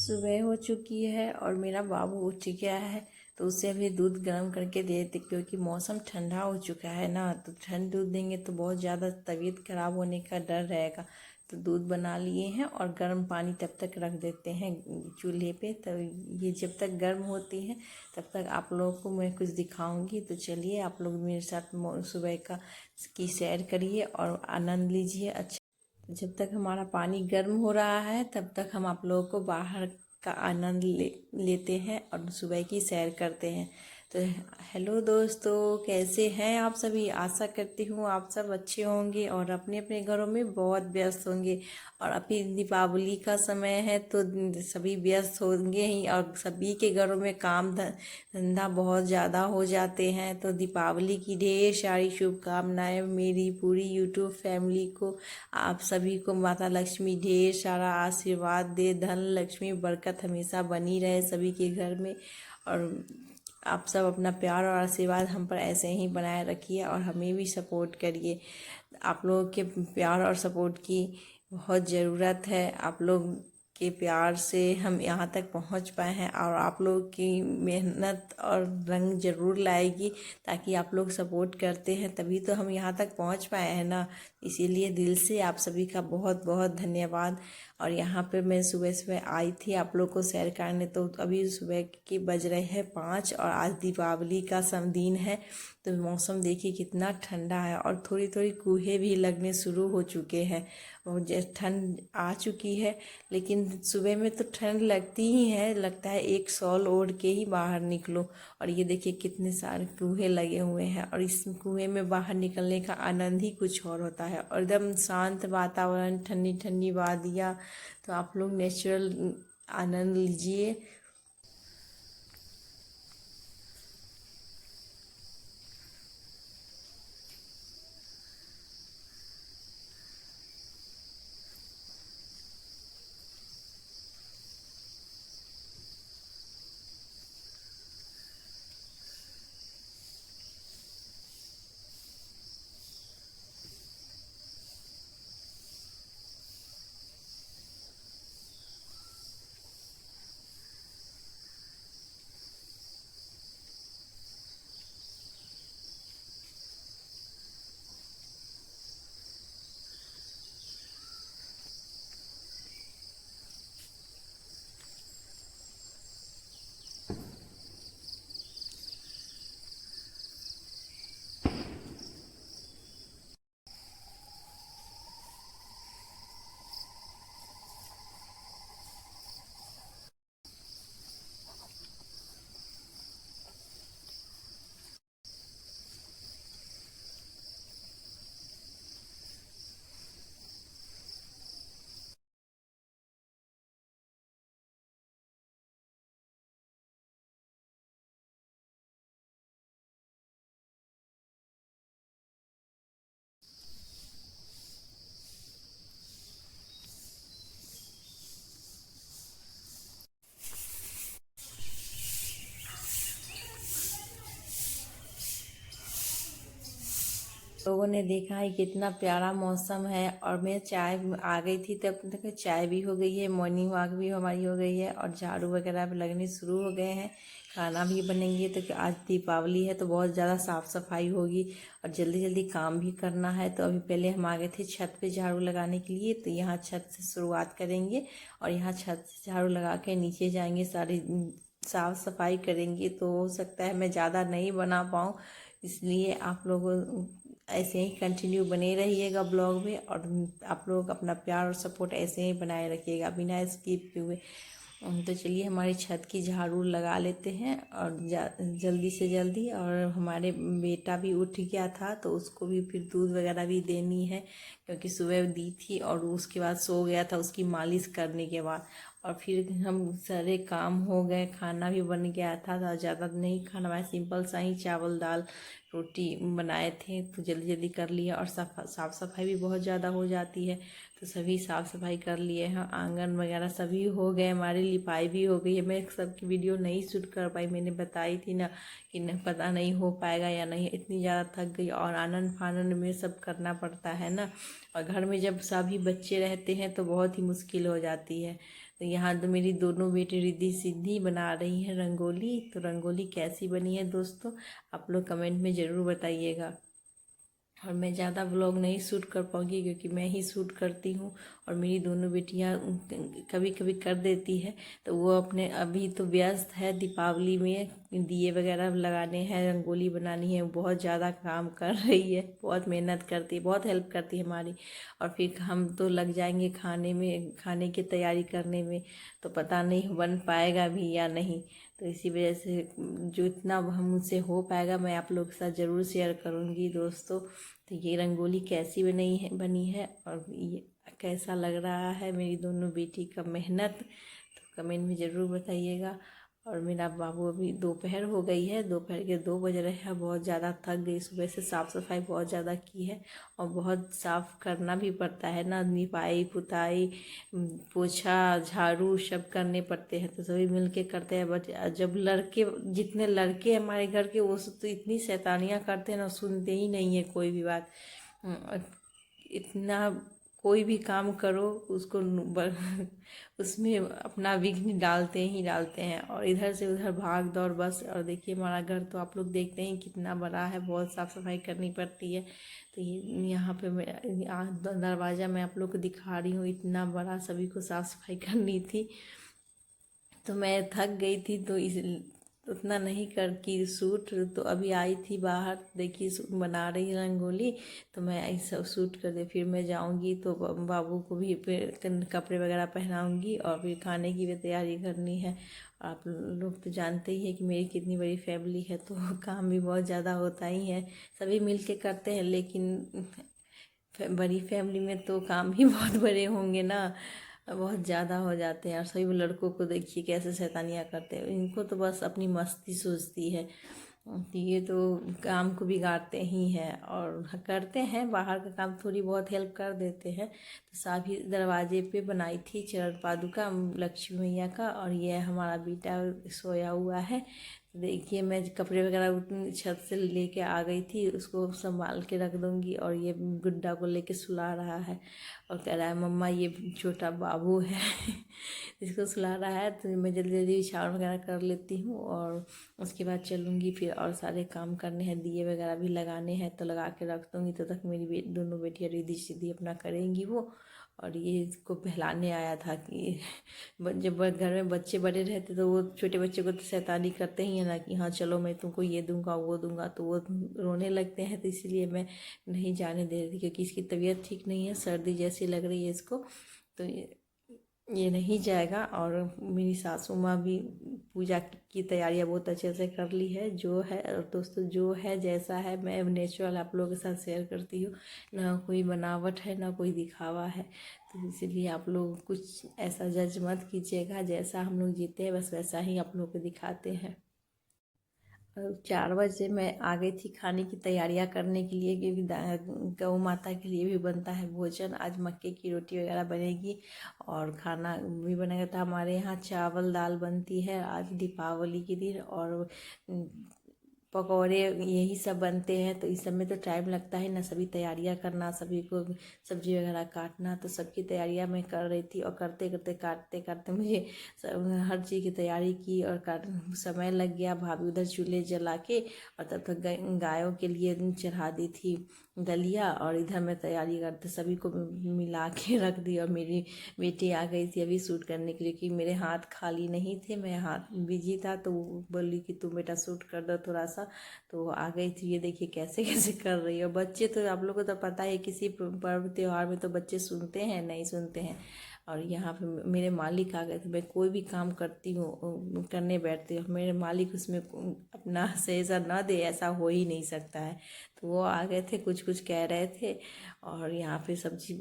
सुबह हो चुकी है और मेरा बाबू उठ गया है, तो उसे अभी दूध गर्म करके दे देते, क्योंकि मौसम ठंडा हो चुका है ना। तो ठंड दूध देंगे तो बहुत ज़्यादा तबीयत खराब होने का डर रहेगा। तो दूध बना लिए हैं और गर्म पानी तब तक रख देते हैं चूल्हे पे। तो ये जब तक गर्म होती है तब तक आप लोगों को मैं कुछ दिखाऊंगी। तो चलिए आप लोग मेरे साथ सुबह का की सैर करिए और आनंद लीजिए। अच्छा, जब तक हमारा पानी गर्म हो रहा है तब तक हम आप लोगों को बाहर का आनंद लेते हैं और सुबह की सैर करते हैं। तो हेलो दोस्तों, कैसे हैं आप सभी। आशा करती हूँ आप सब अच्छे होंगे और अपने अपने घरों में बहुत व्यस्त होंगे। और अभी दीपावली का समय है तो सभी व्यस्त होंगे ही, और सभी के घरों में काम धंधा बहुत ज़्यादा हो जाते हैं। तो दीपावली की ढेर सारी शुभकामनाएं मेरी पूरी यूट्यूब फैमिली को। आप सभी को माता लक्ष्मी ढेर सारा आशीर्वाद दे, धन लक्ष्मी बरकत हमेशा बनी रहे सभी के घर में। और आप सब अपना प्यार और आशीर्वाद हम पर ऐसे ही बनाए रखिए और हमें भी सपोर्ट करिए। आप लोगों के प्यार और सपोर्ट की बहुत ज़रूरत है। आप लोग के प्यार से हम यहाँ तक पहुँच पाए हैं, और आप लोग की मेहनत और रंग जरूर लाएगी। ताकि आप लोग सपोर्ट करते हैं तभी तो हम यहाँ तक पहुँच पाए हैं ना। इसीलिए दिल से आप सभी का बहुत बहुत धन्यवाद। और यहाँ पे मैं सुबह सुबह आई थी आप लोग को सैर करने, तो अभी सुबह के बज रहे हैं 5 और आज दीपावली का दिन है। तो मौसम देखिए कितना ठंडा है और थोड़ी थोड़ी कूहे भी लगने शुरू हो चुके हैं। और ठंड आ चुकी है, लेकिन सुबह में तो ठंड लगती ही है, लगता है एक शॉल ओढ़ के ही बाहर निकलो। और ये देखिए कितने सारे कूहे लगे हुए हैं, और इस कुएं में बाहर निकलने का आनंद ही कुछ और होता है। और एकदम शांत वातावरण, ठंडी ठंडी वादियाँ। तो आप लोग नेचुरल आनंद लीजिए। लोगों ने देखा है कितना प्यारा मौसम है, और मैं चाय आ गई थी तब तक चाय भी हो गई है, मॉर्निंग वॉक भी हमारी हो गई है, और झाड़ू वगैरह भी लगने शुरू हो गए हैं। खाना भी बनेंगे, तो आज दीपावली है तो बहुत ज़्यादा साफ़ सफाई होगी और जल्दी जल्दी काम भी करना है। तो अभी पहले हम आ गए थे छत पे झाड़ू लगाने के लिए, तो यहाँ छत से शुरुआत करेंगे और यहाँ छत से झाड़ू लगा के नीचे जाएंगे, सारी साफ़ सफाई करेंगे। तो हो सकता है मैं ज़्यादा नहीं बना पाऊँ, इसलिए आप लोगों ऐसे ही कंटिन्यू बने रहिएगा ब्लॉग में, और आप लोग अपना प्यार और सपोर्ट ऐसे ही बनाए रखिएगा बिना स्किप हुए। तो चलिए हमारी छत की झाड़ू लगा लेते हैं और जल्दी से जल्दी। और हमारे बेटा भी उठ गया था तो उसको भी फिर दूध वगैरह भी देनी है, क्योंकि सुबह दी थी और उसके बाद सो गया था उसकी मालिश करने के बाद। और फिर हम सारे काम हो गए, खाना भी बन गया था, ज़्यादा नहीं खाना बनाया, सिंपल सा ही चावल दाल रोटी बनाए थे, तो जल्दी जल्दी कर लिया। और साफ़ सफाई भी बहुत ज़्यादा हो जाती है, तो सभी साफ़ सफाई कर लिए हैं। आंगन वगैरह सभी हो गए, हमारी लिपाई भी हो गई है। मैं सबकी वीडियो नहीं शूट कर पाई, मैंने बताई थी ना कि पता नहीं हो पाएगा या नहीं, इतनी ज़्यादा थक गई और आनंद फानंद में सब करना पड़ता है ना। और घर में जब सभी बच्चे रहते हैं तो बहुत ही मुश्किल हो जाती है। तो यहाँ तो मेरी दोनों बेटी रिद्धि सिद्धि बना रही हैं रंगोली। तो रंगोली कैसी बनी है दोस्तों, आप लोग कमेंट में ज़रूर बताइएगा। और मैं ज़्यादा व्लॉग नहीं शूट कर पाऊँगी क्योंकि मैं ही शूट करती हूँ और मेरी दोनों बेटियाँ कभी कभी कर देती है। तो वो अपने अभी तो व्यस्त है, दीपावली में दिए वगैरह लगाने हैं, रंगोली बनानी है, बहुत ज़्यादा काम कर रही है, बहुत मेहनत करती है, बहुत हेल्प करती है हमारी। और फिर हम तो लग जाएंगे खाने में, खाने की तैयारी करने में, तो पता नहीं बन पाएगा भी या नहीं। तो इसी वजह से जो इतना मुझसे हो पाएगा मैं आप लोग के साथ ज़रूर शेयर करूँगी दोस्तों। तो ये रंगोली कैसी बनी है और ये कैसा लग रहा है मेरी दोनों बेटी का मेहनत, तो कमेंट में ज़रूर बताइएगा। और मेरा बाबू अभी दोपहर हो गई है, दोपहर के 2 बज रहे हैं, बहुत ज़्यादा थक गई, सुबह से साफ़ सफाई बहुत ज़्यादा की है और बहुत साफ़ करना भी पड़ता है ना, निपाई पुताई पोछा झाड़ू सब करने पड़ते हैं, तो सभी मिल के करते हैं। बट जब लड़के, जितने लड़के हमारे घर के, वो सब तो इतनी शैतानियाँ करते हैं ना, सुनते ही नहीं है कोई भी बात। इतना कोई भी काम करो उसको उसमें अपना विघ्न डालते ही डालते हैं और इधर से उधर भाग दौड़ बस। और देखिए हमारा घर तो आप लोग देखते हैं कितना बड़ा है, बहुत साफ़ सफाई करनी पड़ती है। तो ये यहाँ पे मैं दरवाज़ा मैं आप लोग को दिखा रही हूँ, इतना बड़ा सभी को साफ़ सफाई करनी थी। तो मैं थक गई थी तो इस उतना नहीं कर की सूट। तो अभी आई थी बाहर, देखिए बना रही रंगोली, तो मैं ऐसा सूट कर दे, फिर मैं जाऊंगी तो बाबू को भी कपड़े वगैरह पहनाऊंगी और फिर खाने की भी तैयारी करनी है। आप लोग तो जानते ही हैं कि मेरी कितनी बड़ी फैमिली है, तो काम भी बहुत ज़्यादा होता ही है, सभी मिल के करते हैं। लेकिन बड़ी फैमिली में तो काम भी बहुत बड़े होंगे ना, बहुत ज़्यादा हो जाते हैं। और सभी लड़कों को देखिए कैसे शैतानियाँ करते हैं, इनको तो बस अपनी मस्ती सूझती है। तो ये तो काम को बिगाड़ते ही हैं और करते हैं, बाहर का काम थोड़ी बहुत हेल्प कर देते हैं। तो साभी दरवाजे पे बनाई थी चरण पादुका लक्ष्मी मैया का, और ये हमारा बेटा सोया हुआ है। देखिए मैं कपड़े वगैरह छत से लेके आ गई थी, उसको संभाल के रख दूंगी। और ये गुड्डा को लेके सुला रहा है और कह रहा है मम्मा ये छोटा बाबू है इसको सुला रहा है। तो मैं जल्दी जल्दी शावर वगैरह कर लेती हूँ और उसके बाद चलूँगी फिर, और सारे काम करने हैं, दिए वगैरह भी लगाने हैं, तो लगा के रख दूँगी। तो तक मेरी दोनों बेटियाँ रिद्धि सिद्धि अपना करेंगी वो। और ये इसको बहलाने आया था कि जब घर में बच्चे बड़े रहते तो वो छोटे बच्चे को तो शैतानी करते ही है ना, कि हाँ चलो मैं तुमको ये दूंगा वो दूंगा, तो वो रोने लगते हैं। तो इसीलिए मैं नहीं जाने दे रही थी, क्योंकि इसकी तबीयत ठीक नहीं है, सर्दी जैसी लग रही है इसको। तो ये नहीं जाएगा। और मेरी सासू माँ भी पूजा की तैयारियां बहुत अच्छे से कर ली है, जो है। और दोस्तों जो है जैसा है मैं नेचुरल आप लोगों के साथ शेयर करती हूँ, ना कोई बनावट है ना कोई दिखावा है। तो इसीलिए आप लोग कुछ ऐसा जज मत कीजिएगा, जैसा हम लोग जीते हैं बस वैसा ही आप लोग को दिखाते हैं। 4 बजे मैं आ गई थी खाने की तैयारियां करने के लिए, क्योंकि गौ माता के लिए भी बनता है भोजन। आज मक्के की रोटी वगैरह बनेगी और खाना भी बनेगा। तो हमारे यहाँ चावल दाल बनती है आज दीपावली के दिन, और पकौड़े यही सब बनते हैं। तो इस सब में तो टाइम लगता है ना, सभी तैयारियां करना, सभी को सब्जी वगैरह काटना, तो सबकी तैयारियां मैं कर रही थी। और करते करते काटते काटते मुझे हर चीज़ की तैयारी की और समय लग गया। भाभी उधर चूल्हे जला के और तब तक गायों के लिए चढ़ा दी थी दलिया, और इधर मैं तैयारी करते सभी को मिला के रख दी। और मेरी बेटी आ गई थी अभी शूट करने के लिए, कि मेरे हाथ खाली नहीं थे, मैं हाथ बिजी था, तो बोली कि तुम बेटा शूट कर दो थोड़ा सा। तो आ गई थी, ये देखिए कैसे कैसे कर रही है। बच्चे तो आप लोगों को तो पता है, किसी पर्व त्योहार में तो बच्चे सुनते हैं नहीं सुनते हैं। और यहाँ पे मेरे मालिक आ गए थे, मैं कोई भी काम करती हूँ करने बैठती हूँ, मेरे मालिक उसमें अपना सहेजा ना दे ऐसा हो ही नहीं सकता है। तो वो आ गए थे, कुछ कुछ कह रहे थे। और यहाँ पे सब्जी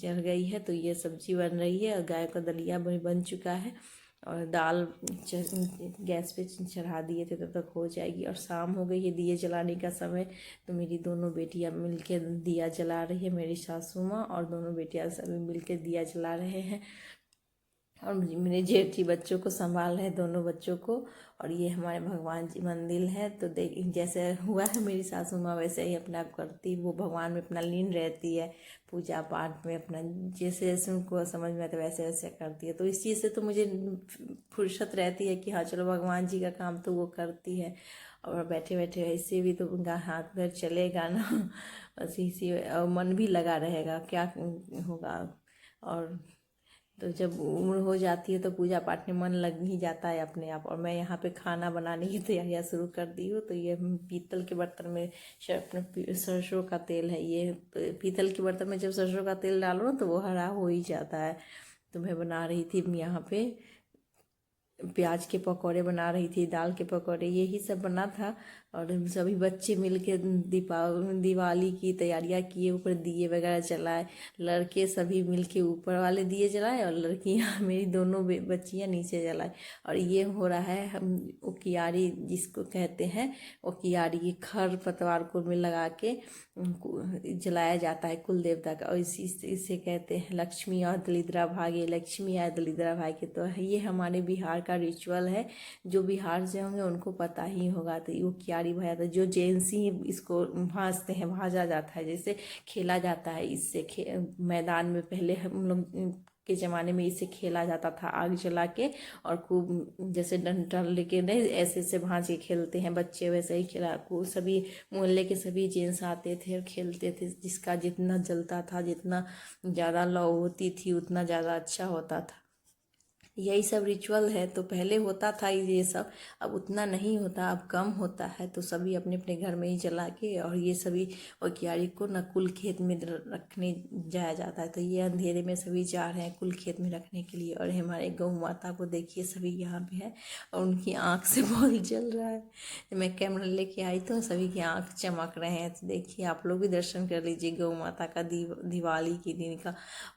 चढ़ गई है, तो ये सब्जी बन रही है और गाय का दलिया बन चुका है। और दाल गैस पे चढ़ा दिए थे, तब तक हो जाएगी। और शाम हो गई है, दिए जलाने का समय। तो मेरी दोनों बेटियां मिलके दिया जला रही है, मेरी सासू माँ और दोनों बेटियां सभी मिलके दिया जला रहे हैं। और मेरे जेठ जी बच्चों को संभाल रहे हैं, दोनों बच्चों को। और ये हमारे भगवान जी मंदिर है। तो देख जैसे हुआ है मेरी सासू माँ वैसे ही अपना करती, वो भगवान में अपना लीन रहती है, पूजा पाठ में अपना जैसे जैसे उनको समझ में आता है वैसे वैसे करती है। तो इस चीज़ से तो मुझे फुर्सत रहती है कि हाँ चलो भगवान जी का काम तो वो करती है। और बैठे बैठे ऐसे भी तो उनका हाथ पैर चलेगा ना बस इसी और मन भी लगा रहेगा, क्या होगा। और तो जब उम्र हो जाती है तो पूजा पाठ में मन लग ही जाता है अपने आप। और मैं यहाँ पे खाना बनाने की तैयारियाँ शुरू कर दी हूँ। तो ये पीतल के बर्तन में अपने सरसों का तेल है। ये पीतल के बर्तन में जब सरसों का तेल डालो ना तो वो हरा हो ही जाता है। तो मैं बना रही थी यहाँ पे प्याज के पकौड़े बना रही थी, दाल के पकौड़े, यही सब बना था। और सभी बच्चे मिलके दिवाली की तैयारियां किए, ऊपर दिए वगैरह जलाए। लड़के सभी मिलके ऊपर वाले दिए जलाए और लड़कियां मेरी दोनों बच्चियां नीचे जलाए। और ये हो रहा है हम उकियारी जिसको कहते हैं, उकियारी खर पतवार को में लगा के जलाया जाता है कुल देवता का। और इसे कहते हैं लक्ष्मी और दलिद्रा भाग्य, लक्ष्मी आए दलिद्रा भाग्य। तो ये हमारे बिहार का रिचुअल है। जो बिहार से होंगे उनको पता ही होगा। तो वो क्यारी भाया था, जो जेंसी इसको भाजते हैं, भाजा जाता है, जैसे खेला जाता है इससे। मैदान में पहले हम लोग के ज़माने में इसे खेला जाता था, आग जला के। और खूब जैसे डंडा लेके नहीं ऐसे ऐसे भांज के खेलते हैं बच्चे, वैसे ही खेला को सभी मोहल्ले के सभी जेंट्स आते थे और खेलते थे। जिसका जितना जलता था, जितना ज़्यादा लौ होती थी उतना ज़्यादा अच्छा होता था। यही सब रिचुअल है। तो पहले होता था ये सब, अब उतना नहीं होता, अब कम होता है। तो सभी अपने अपने घर में ही जला के और ये सभी और क्यारी को न कुल खेत में रखने जाया जाता है। तो ये अंधेरे में सभी जा रहे हैं कुल खेत में रखने के लिए। और हमारे गौ माता को देखिए सभी यहाँ पे है और उनकी आँख से बहुत जल रहा है। मैं कैमरा लेके आई तो सभी की आँख चमक रहे हैं। तो देखिए आप लोग भी दर्शन कर लीजिए गौ माता का दिवाली के दिन का।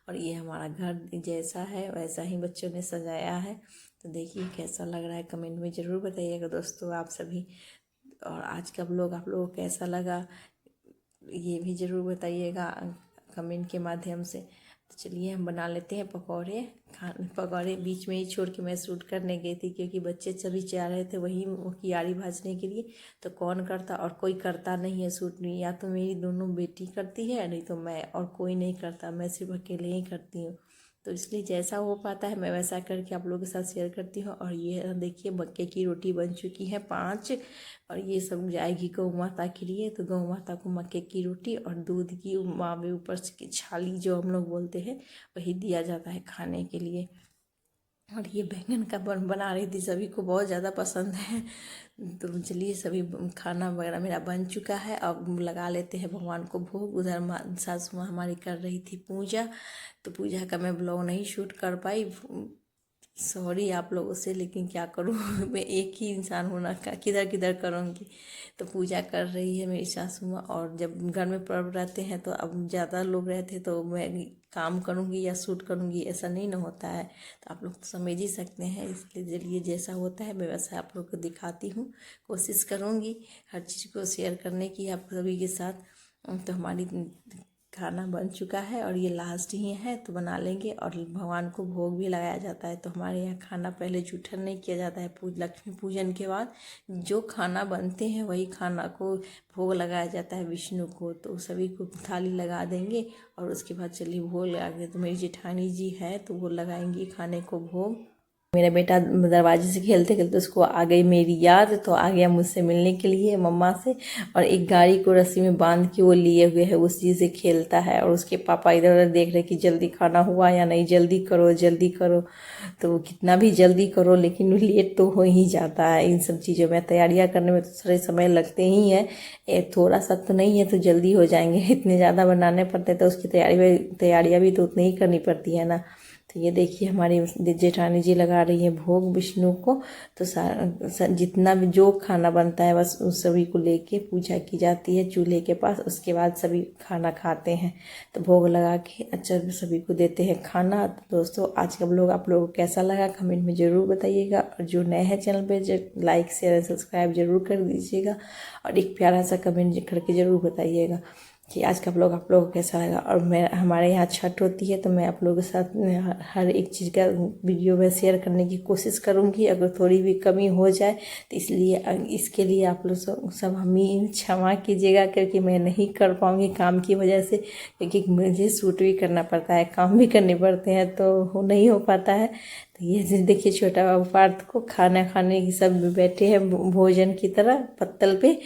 और ये हमारा घर जैसा है वैसा ही बच्चों ने सजाया है। तो देखिए कैसा लग रहा है, कमेंट में ज़रूर बताइएगा दोस्तों आप सभी। और आज का व्लॉग आप लोगों को कैसा लगा ये भी ज़रूर बताइएगा कमेंट के माध्यम से। तो चलिए हम बना लेते हैं पकौड़े। पकौड़े बीच में ही छोड़ के मैं शूट करने गई थी क्योंकि बच्चे सभी चाह रहे थे वही क्यारी भाजने के लिए। तो कौन करता, और कोई करता नहीं है शूट नहीं, या तो मेरी दोनों बेटी करती है नहीं तो मैं, और कोई नहीं करता, मैं सिर्फ अकेले ही करती हूँ। तो इसलिए जैसा हो पाता है मैं वैसा करके आप लोगों के साथ शेयर करती हूँ। और ये देखिए मक्के की रोटी बन चुकी है 5। और ये सब जाएगी गौ माता के लिए। तो गौ माता को मक्के की रोटी और दूध की मावे ऊपर की छाली जो हम लोग बोलते हैं वही दिया जाता है खाने के लिए। और ये बैंगन का बना रही थी, सभी को बहुत ज़्यादा पसंद है। तो चलिए सभी खाना वगैरह मेरा बन चुका है। अब लगा लेते हैं भगवान को भोग। उधर सासू माँ हमारी कर रही थी पूजा। तो पूजा का मैं ब्लॉग नहीं शूट कर पाई, सॉरी आप लोगों से। लेकिन क्या करूँ मैं एक ही इंसान होना का किधर किधर करूँगी। तो पूजा कर रही है मेरी सासू माँ। और जब घर में पर्व रहते हैं तो अब ज़्यादा लोग रहते तो मैं काम करूँगी या शूट करूँगी, ऐसा नहीं ना होता है। तो आप लोग तो समझ ही सकते हैं। इसलिए चलिए जैसा होता है मैं वैसा आप लोग को दिखाती हूँ, कोशिश करूँगी हर चीज़ को शेयर करने की आप सभी के साथ। तो हमारी खाना बन चुका है और ये लास्ट ही है तो बना लेंगे। और भगवान को भोग भी लगाया जाता है। तो हमारे यहाँ खाना पहले जूठन नहीं किया जाता है, लक्ष्मी पूजन के बाद जो खाना बनते हैं वही खाना को भोग लगाया जाता है विष्णु को। तो सभी को थाली लगा देंगे और उसके बाद चलिए भोग लगा देंगे। तो मेरी जेठानी जी है तो वो लगाएंगी खाने को भोग। मेरा बेटा दरवाजे से खेलते खेलते उसको आ गई मेरी याद, तो आ गया मुझसे मिलने के लिए मम्मा से। और एक गाड़ी को रस्सी में बांध के वो लिए हुए है, उसी से खेलता है। और उसके पापा इधर उधर देख रहे कि जल्दी खाना हुआ या नहीं, जल्दी करो जल्दी करो। तो कितना भी जल्दी करो लेकिन लेट तो हो ही जाता है इन सब चीज़ों में। तैयारियाँ करने में तो थोड़े समय लगते ही हैं, थोड़ा सा तो नहीं है तो जल्दी हो जाएंगे। इतने ज़्यादा बनाने पड़ते तो उसकी तैयारियाँ भी तो उतनी ही करनी पड़ती है ना। तो ये देखिए हमारी जेठानी जी लगा रही है भोग विष्णु को। तो जितना भी जो खाना बनता है बस उस सभी को लेके पूजा की जाती है चूल्हे के पास। उसके बाद सभी खाना खाते हैं। तो भोग लगा के अच्छा सभी को देते हैं खाना। तो दोस्तों आज का व्लॉग आप लोगों को कैसा लगा कमेंट में ज़रूर बताइएगा। और जो नए हैं चैनल पे लाइक शेयर सब्सक्राइब जरूर कर दीजिएगा। और एक प्यारा सा कमेंट करके ज़रूर बताइएगा। कि आज का ब्लॉग आप लोगों को कैसा लगा। और मैं हमारे यहाँ छठ होती है तो मैं आप लोगों के साथ हर एक चीज़ का वीडियो में शेयर करने की कोशिश करूँगी। अगर थोड़ी भी कमी हो जाए तो इसके लिए आप लोग सब हमें क्षमा कीजिएगा, क्योंकि मैं नहीं कर पाऊँगी काम की वजह से, क्योंकि मुझे शूट भी करना पड़ता है, काम भी करने पड़ते हैं, तो नहीं हो पाता है। तो ये देखिए छोटा बाबू पार्थ को खाना खाने की सब बैठे हैं भोजन की तरह पत्तल पे।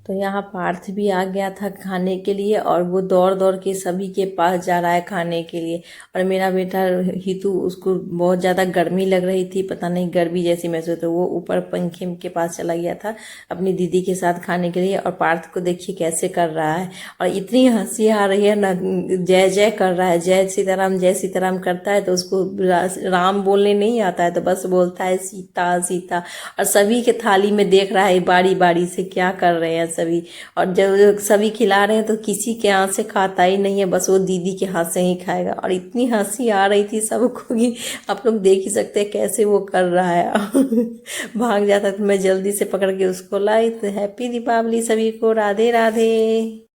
तो यहाँ पार्थ भी आ गया था खाने के लिए, और वो दौड़ दौड़ के सभी के पास जा रहा है खाने के लिए। और मेरा बेटा हितू, उसको बहुत ज़्यादा गर्मी लग रही थी, पता नहीं गर्मी जैसी महसूस, तो वो ऊपर पंखे के पास चला गया था अपनी दीदी के साथ खाने के लिए। और पार्थ को देखिए कैसे कर रहा है, और इतनी हंसी आ रही है ना, जय जय कर रहा है, जय सीताराम करता है तो उसको राम बोलने नहीं आता है, तो बस बोलता है सीता सीता। और सभी के थाली में देख रहा है बारी बारी से क्या कर रहे हैं सभी, और जब सभी खिला रहे हैं तो किसी के हाथ से खाता ही नहीं है, बस वो दीदी के हाथ से ही खाएगा। और इतनी हंसी आ रही थी सबको कि आप लोग देख ही सकते हैं कैसे वो कर रहा है। भाग जाता तो मैं जल्दी से पकड़ के उसको लाई। तो हैप्पी दीपावली सभी को, राधे राधे।